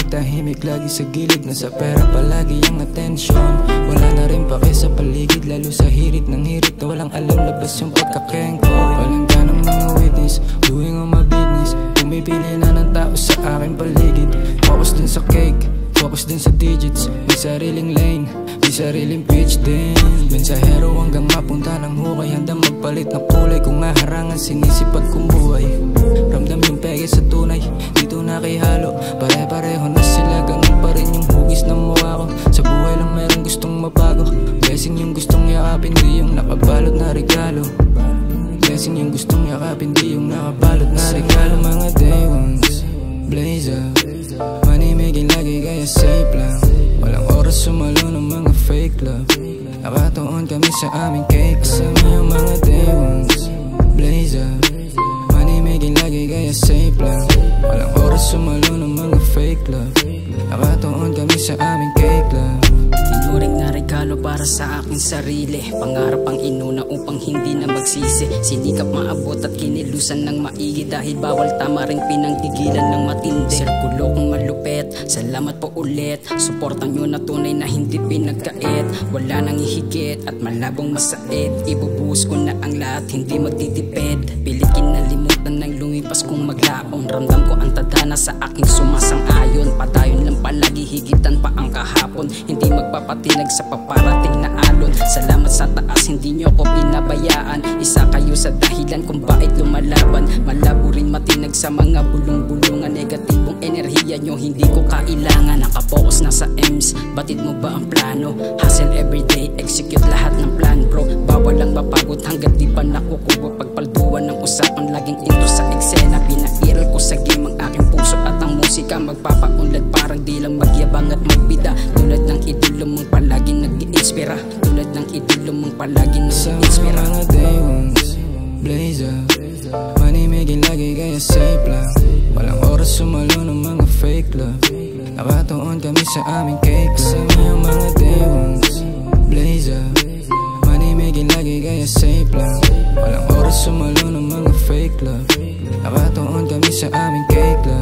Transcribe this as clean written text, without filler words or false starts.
Tahimik lagi sa gilid, nasa pera palagi ang atensyon. Wala na rin pake sa paligid, lalo sa hirit ng hirit na walang alam, labas yung pagkakengko. Walang ganang mga witness, doing all my business. Pumipili na ng tao sa aking paligid. Focus din sa cake, focus din sa digits. May sariling lane, may sariling pitch din. Mensahero hanggang mapunta ng hukay, handang magpalit na kulay. Kung harangan sinisipat kong buhay, ramdam yung pege sa tunay, dito nakihalo. Pare-pareho na sila, ganun pa rin yung hugis ng mukha ko. Sa buhay lang merong gustong mabago. Blessing yung gustong yakapin, di yung nakabalot na regalo. Blessing yung gustong yakapin, di yung nakabalot na regalo. Mga day ones, blaze up, money making lagi kaya safe lang. Walang oras sumalo ng mga fake love. Nakatuon kami sa aming cake. Kasama yung mga day ones, blaze up, money making lagi kaya safe lang. Walang oras sumalo ng mga fake love. Nakatuon kami sa aming cake love. Tinuring na regalo para sa aking sarili. Pangarap ang inuna upang hindi na magsisi. Sinikap maabot at kinilusan ng maigi. Dahil bawal tama rin pinanggigilan ng matindi. Sirkulo kong malupit, salamat po ulit. Suportan nyo na tunay na hindi pinagkait. Wala nang ihigit at malabong masait. Ibubuhos ko na ang lahat, hindi magtitipid. Pilit kinalimutan ng lumipas kong maglaon. Ramdam ko ang tadhana sa aking sumasang-ayon. Padayon lang palagi, higitan pa ang kahapon. Hindi magpapatinag sa paparating na alon. Salamat sa taas, hindi nyo ko pinabayaan. Isa kayo sa dahilan kung bakit lumalaban. Malabo rin matinag sa mga bulong-bulungan. Negatibong enerhiya nyo hindi ko kailangan. Nakapokus na sa M's, batid mo ba ang plano? Hustle everyday, execute lahat ng plan bro. Bawal lang mapagod hanggat di pa nakukuha. Pagpalduan ng usapan, laging into sa eksena. Pinairal ko sa game ang aking puso at ang musika. Magpapaunlad parang di lang magyabang at magbida. Tulad ng idolo mong palaging nag-iinspira. Tulad ng idolo mong palaging nag-iinspira. Sa mga day ones, blaze up, money making lagi kaya safe lang. Walang oras sumalo ng mga fake love. Nakatuon kami sa aming cake. Sa mga day ones, blaze up, money making lagi kaya safe lang. Walang oras sumalo ng mga fake love. Nakatuon kami sa aming cake love.